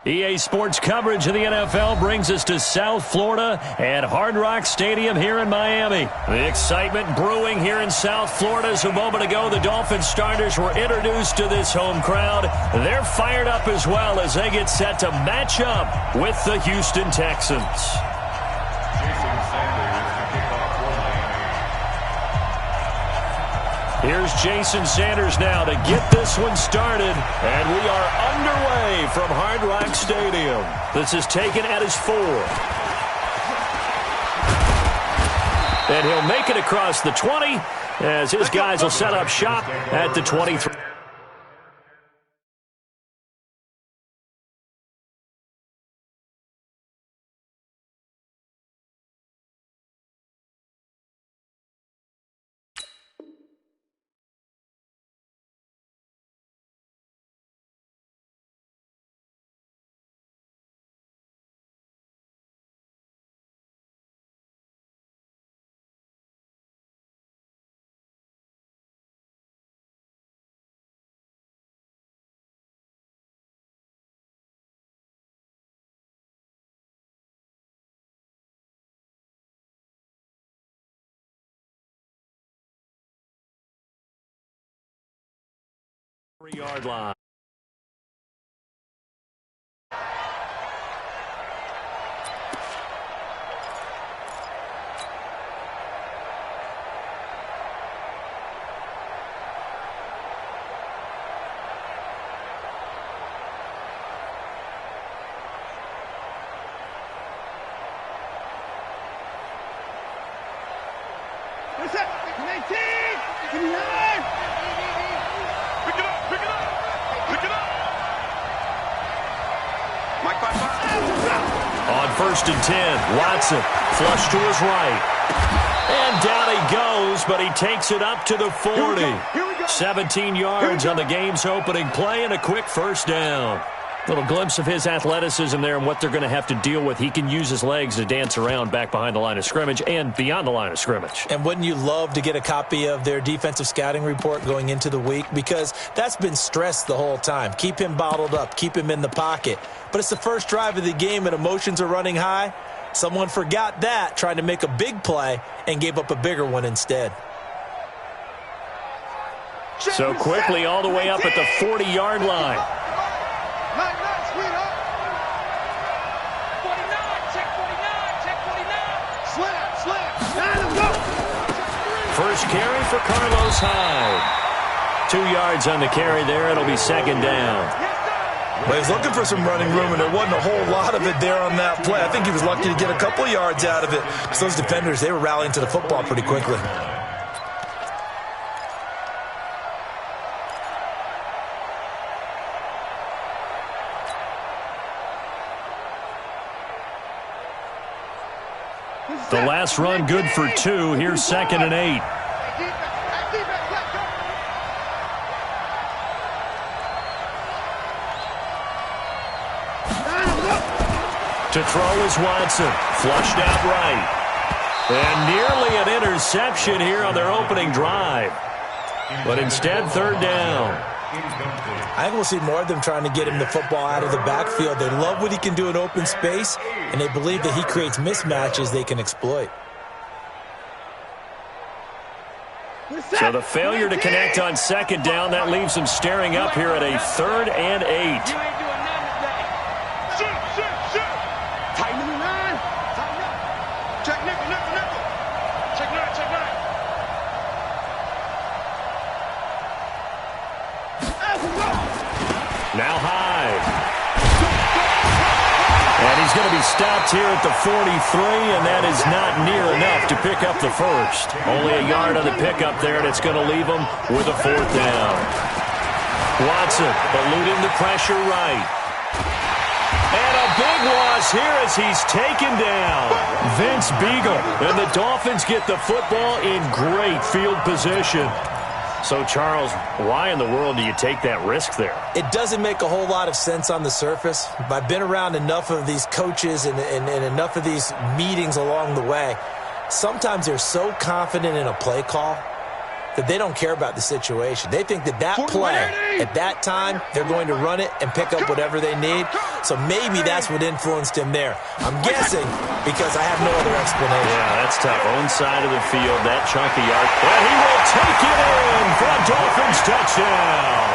EA Sports coverage of the NFL brings us to South Florida at Hard Rock Stadium here in Miami. The excitement brewing here in South Florida as a moment ago the Dolphins starters were introduced to this home crowd. They're fired up as well as they get set to match up with the Houston Texans. Here's Jason Sanders now to get this one started, and we are underway from Hard Rock Stadium. This is taken at his 4. And he'll make it across the 20 as his guys will set up shop at the 23. Yard line. What's up? 19! 29! On 1st and 10, Watson flush to his right. And down he goes, but he takes it up to the 40. 17 yards on the game's opening play and a quick first down. Little glimpse of his athleticism there and what they're going to have to deal with. He can use his legs to dance around back behind the line of scrimmage and beyond the line of scrimmage. And wouldn't you love to get a copy of their defensive scouting report going into the week? Because that's been stressed the whole time. Keep him bottled up. Keep him in the pocket. But it's the first drive of the game and emotions are running high. Someone forgot that, trying to make a big play, and gave up a bigger one instead. So quickly all the way up at the 40-yard line. First carry for Carlos Hyde. 2 yards on the carry there. It'll be second down. Well, he's looking for some running room, and there wasn't a whole lot of it there on that play. I think he was lucky to get a couple of yards out of it. Because those defenders, they were rallying to the football pretty quickly. The last run good for 2. Here's 2nd and 8. To throw is Watson. Flushed out right. And nearly an interception here on their opening drive. But instead, 3rd down. I think we'll see more of them trying to get him the football out of the backfield. They love what he can do in open space, and they believe that he creates mismatches they can exploit. So the failure to connect on 2nd down, that leaves them staring up here at a 3rd and 8. Now Hyde. And he's going to be stopped here at the 43, and that is not near enough to pick up the first. Only a yard on the pickup there, and it's going to leave him with a 4th down. Watson eluding the pressure right. And a big loss here as he's taken down. Vince Beagle. And the Dolphins get the football in great field position. So, Charles, why in the world do you take that risk there? It doesn't make a whole lot of sense on the surface. But I've been around enough of these coaches and enough of these meetings along the way. Sometimes they're so confident in a play call that they don't care about the situation. They think that that play, at that time, they're going to run it and pick up whatever they need. So maybe that's what influenced him there. I'm guessing because I have no other explanation. Yeah, that's tough. Own side of the field, that chunk of yard. And he will take it in for a Dolphins touchdown.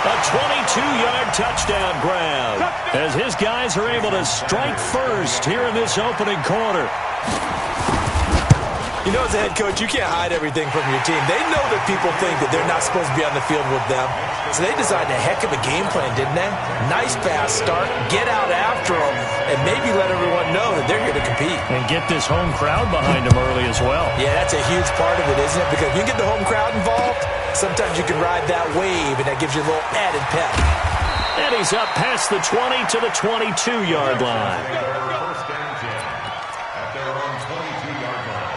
A 22-yard touchdown grab as his guys are able to strike first here in this opening quarter. You know, as a head coach, you can't hide everything from your team. They know that people think that they're not supposed to be on the field with them. So they designed a heck of a game plan, didn't they? Nice fast start, get out after them, and maybe let everyone know that they're here to compete. And get this home crowd behind them early as well. Yeah, that's a huge part of it, isn't it? Because if you get the home crowd involved, sometimes you can ride that wave, and that gives you a little added pep. And he's up past the 20 to the 22-yard line. First down 10 at their own 22-yard line.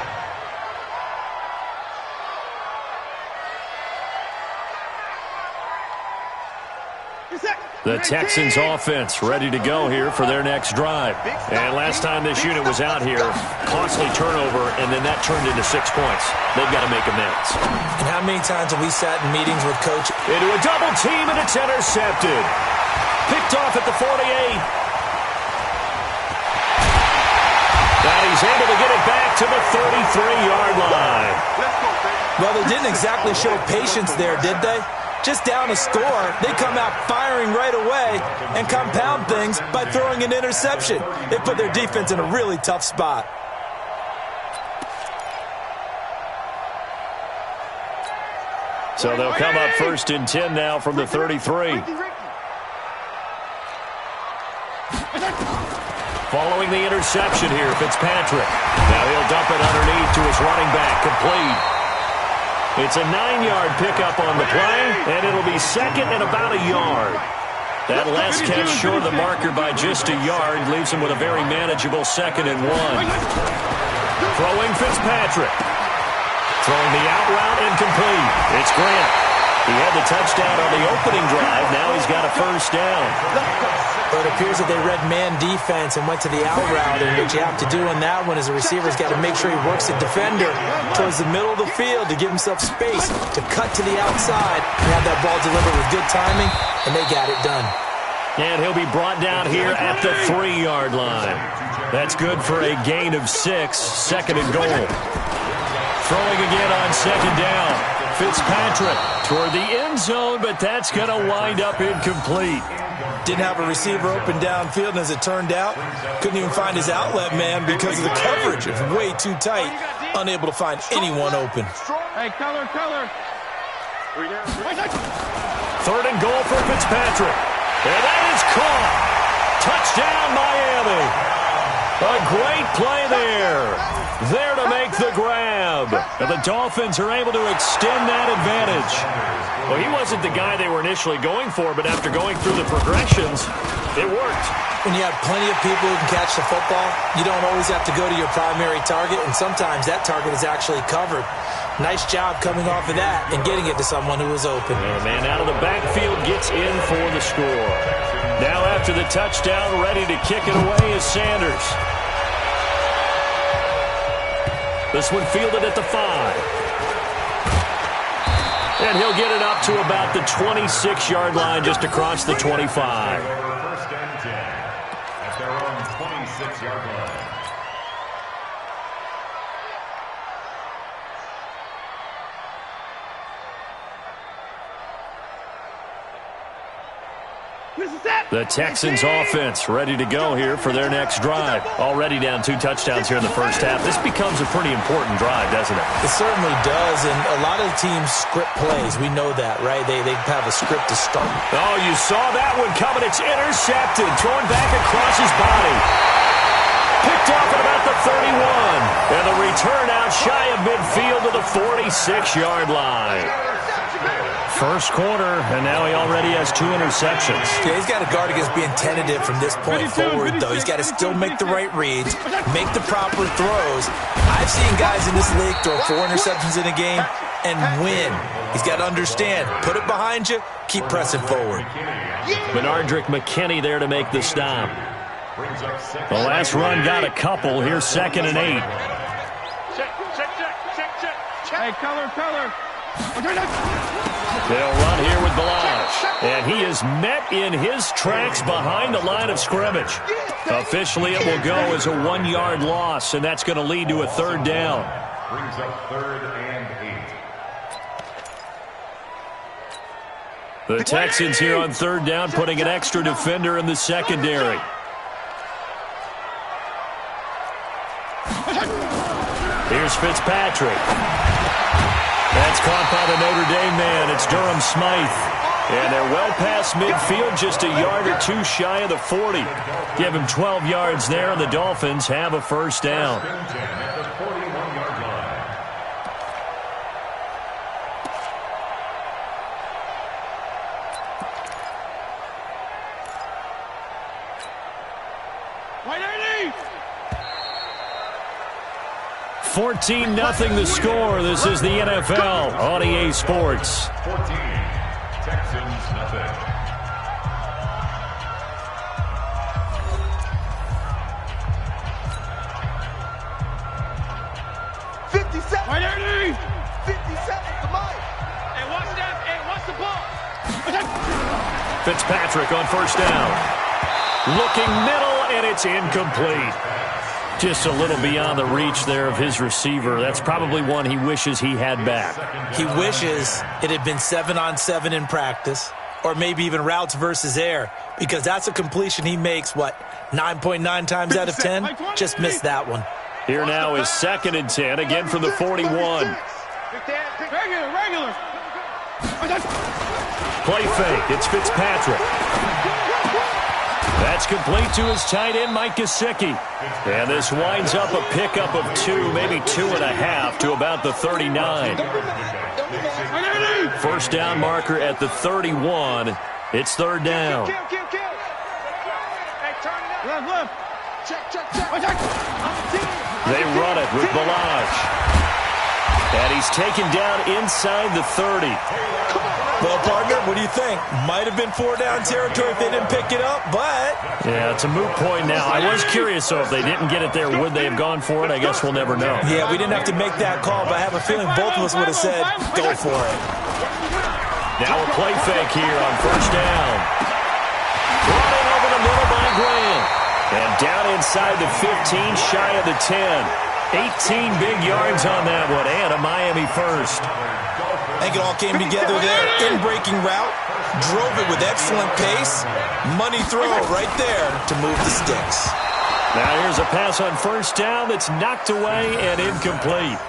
The Texans offense ready to go here for their next drive. And last time this unit was out here, costly turnover, and then that turned into 6 points. They've got to make amends. And how many times have we sat in meetings with Coach? Into a double team, and it's intercepted. Picked off at the 48. Now he's able to get it back to the 33-yard line. Well, they didn't exactly show patience there, did they? Just down a score, they come out firing right away and compound things by throwing an interception. They put their defense in a really tough spot. So they'll come up first and 10 now from the 33. Following the interception here, Fitzpatrick. Now he'll dump it underneath to his running back, complete. It's a 9-yard pickup on the play, and it'll be second and about a yard. That last catch short of the marker by just a yard leaves him with a very manageable 2nd and 1. Throwing Fitzpatrick. Throwing the out route incomplete. It's Grant. He had the touchdown on the opening drive. Now he's got a first down. But it appears that they read man defense and went to the out route, and what you have to do on that one is a receiver's got to make sure he works the defender towards the middle of the field to give himself space to cut to the outside and have that ball delivered with good timing, and they got it done. And he'll be brought down here at the 3-yard line. That's good for a gain of 6, 2nd and goal. Throwing again on 2nd down. Fitzpatrick toward the end zone, but that's going to wind up incomplete. Didn't have a receiver open downfield, and as it turned out, couldn't even find his outlet man because of the coverage. It's way too tight, unable to find anyone open. Hey, color. 3rd and goal for Fitzpatrick. And that is caught. Touchdown, Miami. A great play there. There to make the grab. And the Dolphins are able to extend that advantage. Well, he wasn't the guy they were initially going for, but after going through the progressions, it worked. When you have plenty of people who can catch the football, you don't always have to go to your primary target, and sometimes that target is actually covered. Nice job coming off of that and getting it to someone who was open. And the man out of the backfield gets in for the score. Now after the touchdown, ready to kick it away is Sanders. This one fielded at the 5. And he'll get it up to about the 26-yard line just across the 25. First and 10 at their own 26-yard line. The Texans offense ready to go here for their next drive. Already down 2 touchdowns here in the first half. This becomes a pretty important drive, doesn't it? It certainly does, and a lot of teams script plays. We know that, right? They have a script to start. Oh, you saw that one coming. It's intercepted. Thrown back across his body. Picked off at about the 31. And the return out shy of midfield to the 46-yard line. First quarter, and now he already has 2 interceptions. Yeah, he's got to guard against being tentative from this point forward, though. He's got to still make the right reads, make the proper throws. I've seen guys in this league throw 4 interceptions in a game and win. He's got to understand, put it behind you, keep pressing forward. Benardrick McKinney there to make the stop. The last run got a couple. Here's 2nd and 8. Hey, color. They'll run here with Balaj. And he is met in his tracks behind the line of scrimmage. Officially, it will go as a 1-yard loss, and that's going to lead to a third down. Brings up 3rd and 8. The Texans here on 3rd down, putting an extra defender in the secondary. Here's Fitzpatrick. That's caught by the Notre Dame man. It's Durham Smythe. And they're well past midfield, just a yard or two shy of the 40. Give him 12 yards there, and the Dolphins have a first down. At the 41-yard line. White 80! 14-0 the score. This is the NFL on EA Sports. 14. Texans, nothing. White 80! 57 to Mike. Hey, watch that. Hey, watch the ball. Fitzpatrick on first down. Looking middle, and it's incomplete. Just a little beyond the reach there of his receiver. That's probably one he wishes he had back. He wishes it had been 7-on-7 in practice, or maybe even routes versus air, because that's a completion he makes, 9.9 times out of 10? Just missed that one. Here now is 2nd and 10, again from the 41. Regular. Play fake, it's Fitzpatrick. That's complete to his tight end, Mike Gesicki. And this winds up a pickup of 2, maybe 2.5 to about the 39. First down marker at the 31. It's 3rd down. Left. Check. They run it with Balaj. And he's taken down inside the 30. Well, partner, what do you think? Might have been 4-down territory if they didn't pick it up, but... Yeah, it's a moot point now. I was curious, though, if they didn't get it there, would they have gone for it? I guess we'll never know. Yeah, we didn't have to make that call, but I have a feeling both of us would have said, go for it. Now a play fake here on first down. Brought in over the middle by Graham. And down inside the 15, shy of the 10. 18 big yards on that one, and a Miami first. I think it all came together there. In-breaking route, drove it with excellent pace. Money throw right there to move the sticks. Now here's a pass on first down that's knocked away and incomplete.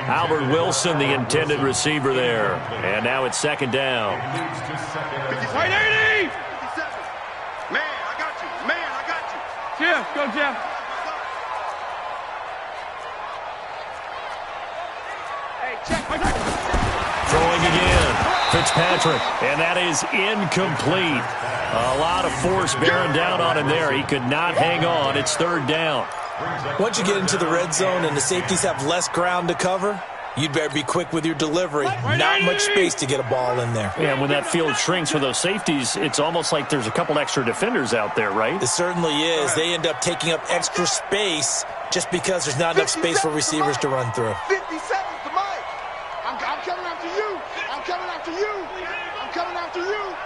Albert Wilson, the intended receiver there. And now it's 2nd down. White 80! Man, I got you. Jeff, go Jeff. Hey, check. Throwing again. Fitzpatrick. And that is incomplete. A lot of force bearing down on him there. He could not hang on. It's 3rd down. Once you get into the red zone and the safeties have less ground to cover, you'd better be quick with your delivery. Not much space to get a ball in there. Yeah, when that field shrinks for those safeties, it's almost like there's a couple extra defenders out there, right? It certainly is. They end up taking up extra space just because there's not enough space for receivers to run through. 57 to Mike. I'm coming after you. I'm coming after you. I'm coming after you.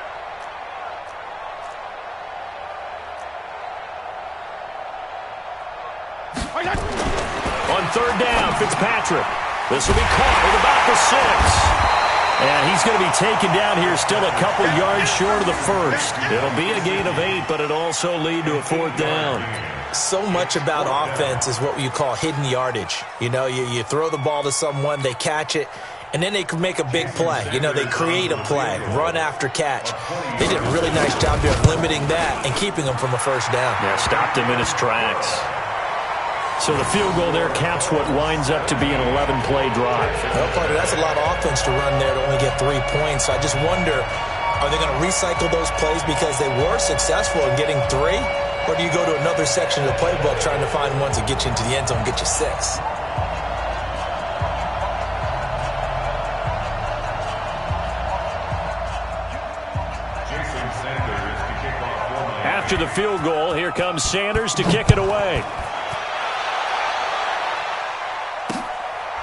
On 3rd down, Fitzpatrick. This will be caught at about the 6. And he's going to be taken down here still a couple yards short of the first. It'll be a gain of 8, but it'll also lead to a 4th down. So much about offense is what you call hidden yardage. You know, you throw the ball to someone, they catch it, and then they can make a big play. You know, they create a play, run after catch. They did a really nice job there of limiting that and keeping him from a first down. Yeah, stopped him in his tracks. So the field goal there caps what winds up to be an 11-play drive. Well, partner, that's a lot of offense to run there to only get 3 points. I just wonder, are they going to recycle those plays because they were successful in getting 3? Or do you go to another section of the playbook trying to find ones that get you into the end zone and get you 6? After the field goal, here comes Sanders to kick it away.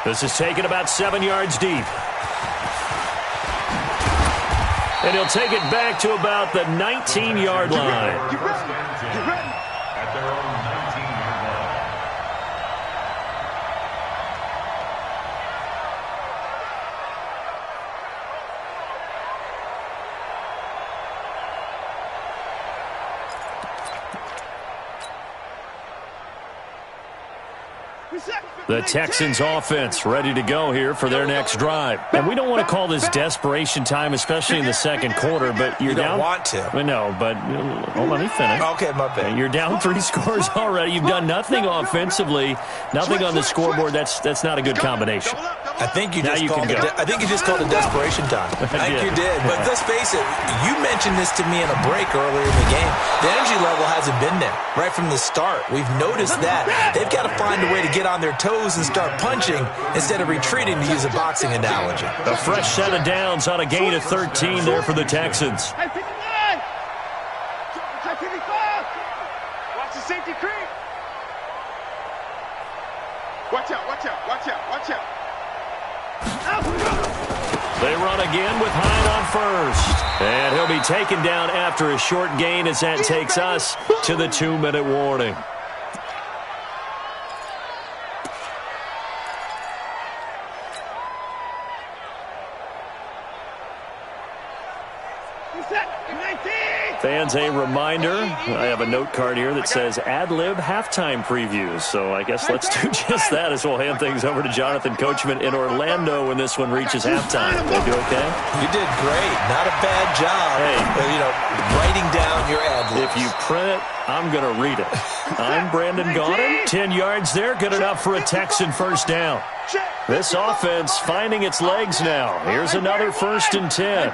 This is taken about 7 yards deep. And he'll take it back to about the 19-yard line. At their own 19-yard line. The Texans offense ready to go here for their next drive. And we don't want to call this desperation time, especially in the second quarter, but you're down. You don't want to. No, but hold on, let me finish. Okay, my bad. You're down 3 scores already. You've done nothing offensively, nothing on the scoreboard. That's not a good combination. I think you Now just you called can go. I think you just called it desperation time. I think you did. But let's face it, you mentioned this to me in a break earlier in the game. The energy level hasn't been there right from the start. We've noticed that. They've got to find a way to get on their toes and start punching instead of retreating, to use a boxing analogy. A fresh set of downs on a gain of 13 there for the Texans. Hey, 59! Hey, 55! Watch the safety creep! Watch out, watch out, watch out, watch out! They run again with Hyde on first. And he'll be taken down after a short gain as that takes us to the 2-minute warning. Fans, a reminder, I have a note card here that says ad-lib halftime previews. So I guess let's do just that as we'll hand things over to Jonathan Coachman in Orlando when this one reaches halftime. They do okay? You did great. Not a bad job. Hey. Writing down your ad-libs. If you print it, I'm going to read it. I'm Brandon Gaudin. 10 yards there, good enough for a Texan first down. This offense finding its legs now. Here's another 1st and 10.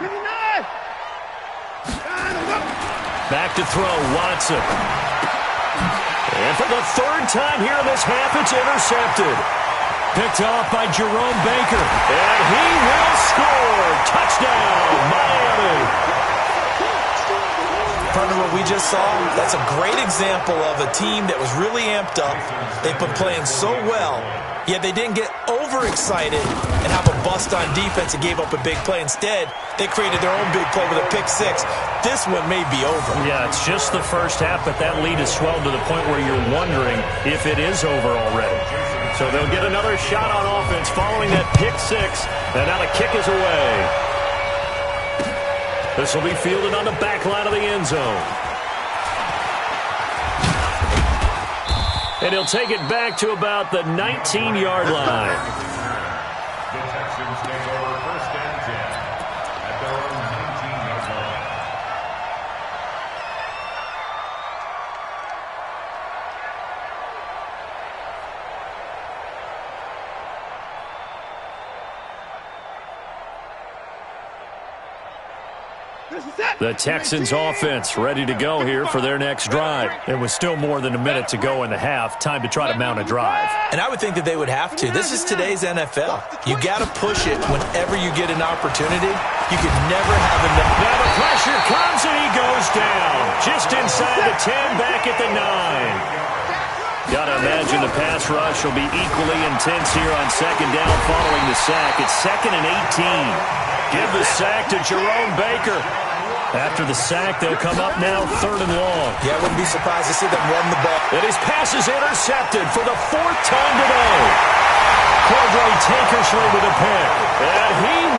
Back to throw, Watson. And for the 3rd time here in this half, it's intercepted. Picked off by Jerome Baker. And he will score. Touchdown, Miami. Partner, what we just saw, that's a great example of a team that was really amped up. They've been playing so well, yet they didn't get overexcited and have a bust on defense and gave up a big play. Instead, they created their own big play with a pick 6. This one may be over. Yeah, it's just the first half, but that lead has swelled to the point where you're wondering if it is over already. So they'll get another shot on offense following that pick 6, and now the kick is away. This will be fielded on the back line of the end zone. And he'll take it back to about the 19-yard line. The Texans take over 1st and 10 at their own 19-yard line. The Texans offense ready to go here for their next drive. It was still more than a minute to go in the half. Time to try to mount a drive. And I would think that they would have to. This is today's NFL. You got to push it whenever you get an opportunity. You could never have enough. Now the pressure comes and he goes down. Just inside the 10, back at the 9. Got to imagine the pass rush will be equally intense here on 2nd down following the sack. It's 2nd and 18. Give the sack to Jerome Baker. After the sack, they'll come up now 3rd and long. Yeah, I wouldn't be surprised to see them run the ball. And his pass is intercepted for the 4th time today. Cordray Tankersley with a pick. And he